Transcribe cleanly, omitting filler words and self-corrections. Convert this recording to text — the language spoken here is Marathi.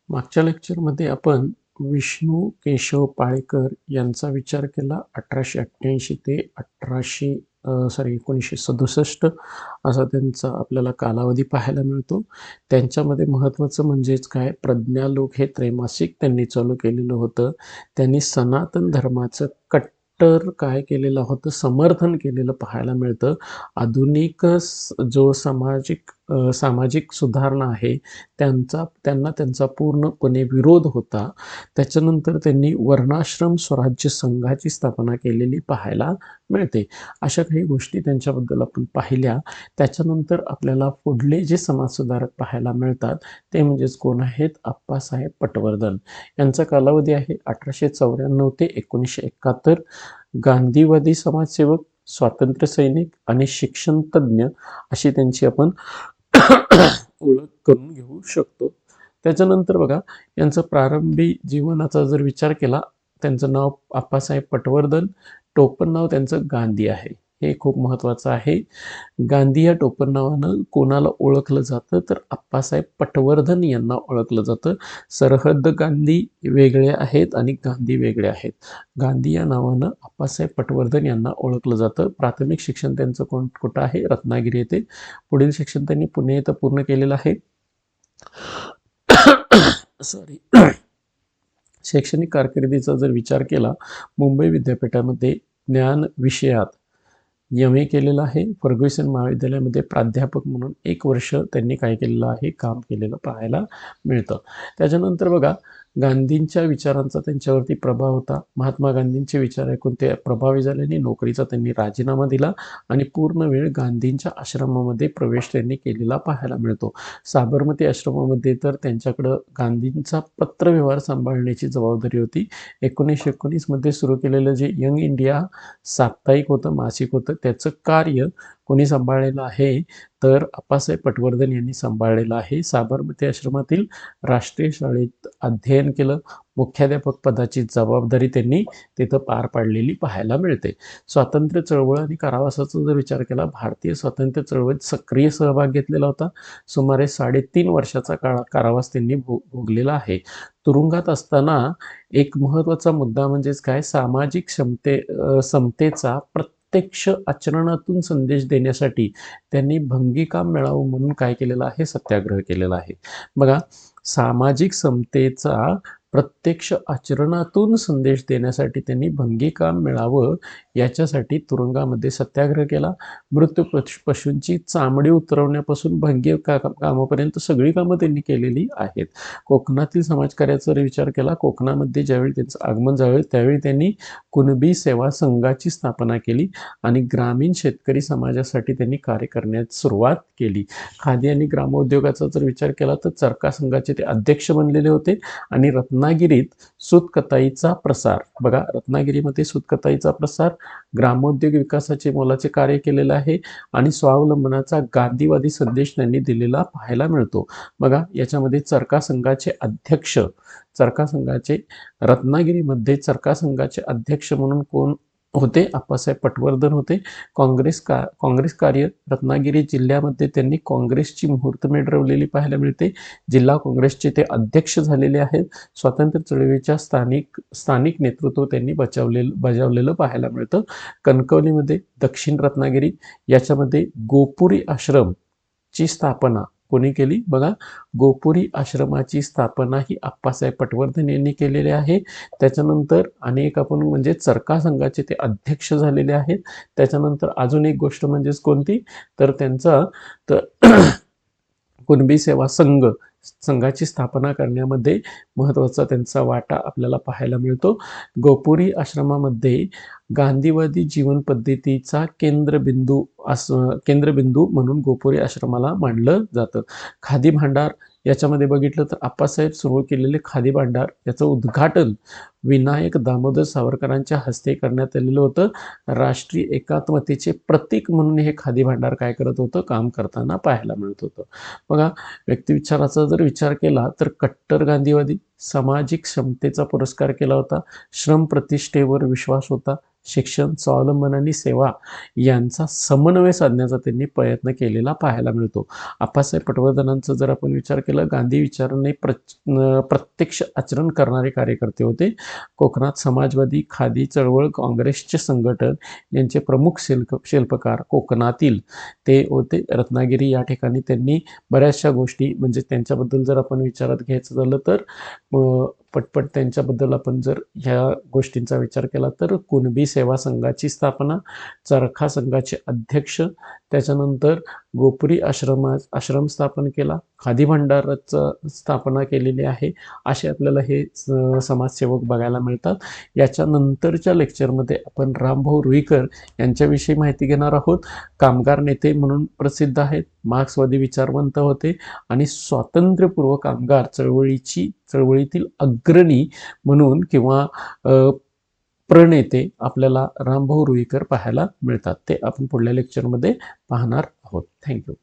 मागच्या लेक्चरमध्ये आपण विष्णू केशव पाळेकर यांचा विचार केला. 1888 ते 1967 असा त्यांचा आपल्याला कालावधी पाहायला मिळतो. त्यांच्यामध्ये महत्त्वाचं म्हणजेच काय, प्रज्ञालोक हे त्रैमासिक त्यांनी चालू केलेलं होतं. त्यांनी सनातन धर्माचं कट्टर काय केलेलं होतं, समर्थन केलेलं पाहायला मिळतं. आधुनिक जो सामाजिक सुधारणा आहे त्यांचा पूर्णपणे विरोध होता. त्याच्यानंतर त्यांनी वर्णाश्रम स्वराज्य संघाची स्थापना केलेली पाहायला मिळते. अशा काही गोष्टी त्यांच्याबद्दल आपण पाहिल्या. त्याच्यानंतर आपल्याला पुढले जे समाजसुधारक पाहायला मिळतात ते म्हणजेच कोण आहेत, आप्पासाहेब पटवर्धन. यांचा कालावधी आहे 1894 ते 1971. गांधीवादी समाजसेवक, स्वातंत्र्य सैनिक आणि शिक्षण तज्ज्ञ अशी त्यांची आपण ओळख करून घेऊ शकतो. त्याच्यानंतर बघा, यांचं प्रारंभी जीवनाचा जर विचार केला, त्यांचं नाव आप्पासाहेब पटवर्धन, टोपण नाव त्यांचं गांधी आहे. हे खूप महत्त्वाचं आहे. गांधी या टोपण नावानं कोणाला ओळखलं जातं, तर आप्पासाहेब पटवर्धन यांना ओळखलं जातं. सरहद्द गांधी वेगळे आहेत आणि गांधी वेगळे आहेत. गांधी या नावानं आप्पासाहेब पटवर्धन यांना ओळखलं जातं. प्राथमिक शिक्षण त्यांचं कुठं आहे, रत्नागिरी येथे. पुढील शिक्षण त्यांनी पुणे येथे पूर्ण केलेलं आहे. सॉरी शैक्षणिक कारकिर्दीचा जर विचार केला, मुंबई विद्यापीठामध्ये ज्ञान विषयात MA केलेलं आहे. फर्ग्युसन महाविद्यालयामध्ये प्राध्यापक म्हणून 1 वर्ष त्यांनी काय केलेलं आहे, काम केलेलं पाहायला मिळतं. त्याच्यानंतर बघा, गांधींच्या विचारांचा त्यांच्यावरती प्रभाव होता. महात्मा गांधींचे विचार ऐकून ते प्रभावी झाल्याने नोकरीचा त्यांनी राजीनामा दिला आणि पूर्ण वेळ गांधींच्या आश्रमामध्ये प्रवेश त्यांनी केलेला पाहायला मिळतो. साबरमती आश्रमामध्ये तर त्यांच्याकडं गांधींचा पत्रव्यवहार सांभाळण्याची जबाबदारी होती. 1919 मध्ये सुरू केलेलं जे यंग इंडिया साप्ताहिक होतं, मासिक होतं, त्याचं कार्य कोणी सांभाळलेलं आहे, तर आप्पासाहेब पटवर्धन यांनी सांभाळलेलं आहे. साबरमती आश्रमातील राष्ट्रीय शाळेत अध्ययन केलं. मुख्याध्यापक पदाची जबाबदारी त्यांनी तिथं पार पाडलेली पाहायला मिळते. स्वातंत्र्य चळवळ आणि कारावासाचा जर विचार केला, भारतीय स्वातंत्र्य चळवळीत सक्रिय सहभाग घेतलेला होता. सुमारे 3.5 वर्षाचा कारावास त्यांनी भोगलेला आहे. तुरुंगात असताना एक महत्त्वाचा मुद्दा म्हणजेच काय, सामाजिक समतेचा प्रत्यक्ष आचरणातून संदेश देण्यासाठी त्यांनी भंगीकाम मिळावं म्हणून काय केलेलं आहे, सत्याग्रह केलेला आहे. बघा, सामाजिक समतेचा प्रत्यक्ष आचरणातून संदेश देण्यासाठी त्यांनी भंगीकाम मिळावं याच्यासाठी तुरुंगामध्ये सत्याग्रह केला. मृत पशूंची चामडी उतरवण्यापासून भंगी कामापर्यंत सगळी कामं त्यांनी केलेली आहेत. कोकणातील समाजकार्याचा जर विचार केला, कोकणामध्ये ज्यावेळी त्यांचं आगमन झालं त्यावेळी त्यांनी कुणबी सेवा संघाची स्थापना केली आणि ग्रामीण शेतकरी समाजासाठी त्यांनी कार्य करण्यास सुरुवात केली. खादी आणि ग्रामोद्योगाचा जर विचार केला तर चरखा संघाचे ते अध्यक्ष बनलेले होते आणि रत्नागिरीत सूतकताईचा प्रसार, बघा रत्नागिरीमध्ये सूतकताईचा प्रसार, ग्रामोद्योग विकासाचे मोलाचे कार्य केलेलं आहे आणि स्वावलंबनाचा गांधीवादी संदेश त्यांनी दिलेला पाहायला मिळतो. बघा, याच्यामध्ये चरखा संघाचे अध्यक्ष, रत्नागिरीमध्ये चरखा संघाचे अध्यक्ष म्हणून कोण होते, आप्पासाहेब पटवर्धन होते. काँग्रेस कार्य, रत्नागिरी जिल्ह्यामध्ये त्यांनी काँग्रेसची मुहूर्तमेढ रवलेली पाहायला मिळते. जिल्हा काँग्रेसचे ते अध्यक्ष झालेले आहेत. स्वातंत्र्य चळवळीच्या स्थानिक नेतृत्व त्यांनी बजावलेलं पाहायला मिळतं. कणकवलीमध्ये दक्षिण रत्नागिरी याच्यामध्ये गोपुरी आश्रमची स्थापना कोणी केली, बघा गोपुरी आश्रमाची स्थापना ही आप्पासाहेब पटवर्धन यांनी केलेली आहे. त्याच्यानंतर अनेक आपण म्हणजे चरखा संघाचे ते अध्यक्ष झालेले आहेत. त्याच्यानंतर अजून एक गोष्ट म्हणजेच कोणती, तर त्यांचा कुणबी सेवा संघाची स्थापना करण्यामध्ये महत्त्वाचा त्यांचा वाटा आपल्याला पाहायला मिळतो. गोपुरी आश्रमामध्ये गांधीवादी जीवन पद्धतीचा केंद्रबिंदू म्हणून गोपुरी आश्रमाला मानलं जातं. खादी भांडार याच्यामध्ये बघितलं तर आप्पासाहेब सुरू केलेले खादी भांडार याचं उद्घाटन विनायक दामोदर सावरकरांच्या हस्ते करण्यात आलेलं होतं. राष्ट्रीय एकात्मतेचे प्रतीक म्हणून हे खादी भांडार काय करत होतं, काम करताना पाहायला मिळत होतं. बघा, व्यक्तिविचाराचा जर विचार केला तर कट्टर गांधीवादी, सामाजिक क्षमतेचा पुरस्कार केला होता, श्रम प्रतिष्ठेवर विश्वास होता, शिक्षण, स्वावलंबन आणि सेवा यांचा समन्वय साधण्याचा त्यांनी प्रयत्न केलेला पाहायला मिळतो. आप्पासाहेब पटवर्धनांचा जर आपण विचार केला, गांधी विचाराने प्रत्यक्ष आचरण करणारे कार्यकर्ते होते. कोकणात समाजवादी, खादी चळवळ, काँग्रेसचे संघटन यांचे प्रमुख शिल्पकार कोकणातील ते होते. रत्नागिरी या ठिकाणी त्यांनी बऱ्याचशा गोष्टी, म्हणजे त्यांच्याबद्दल जर आपण विचारात घ्यायचं झालं तर पटपट त्यांच्याबद्दल आपण जर ह्या गोष्टींचा विचार केला तर कुणबी सेवा संघाची स्थापना, चरखा संघाचे अध्यक्ष, त्याच्यानंतर गोपुरी आश्रम स्थापन केला, खादी भांडाराचं स्थापना केलेली आहे, असे आपल्याला हे समाजसेवक बघायला मिळतात. याच्यानंतरच्या लेक्चरमध्ये आपण रामभाऊ रुईकर यांच्याविषयी माहिती घेणार आहोत. कामगार नेते म्हणून प्रसिद्ध आहेत, मार्क्सवादी विचारवंत होते आणि स्वातंत्र्यपूर्व कामगार चळवळीतील अग्रणी म्हणून किंवा प्रणेते आपल्याला रामभाऊ रुईकर पाहायला मिळतात. ते आपण पुढल्या लेक्चरमध्ये पाहणार आहोत. थँक्यू.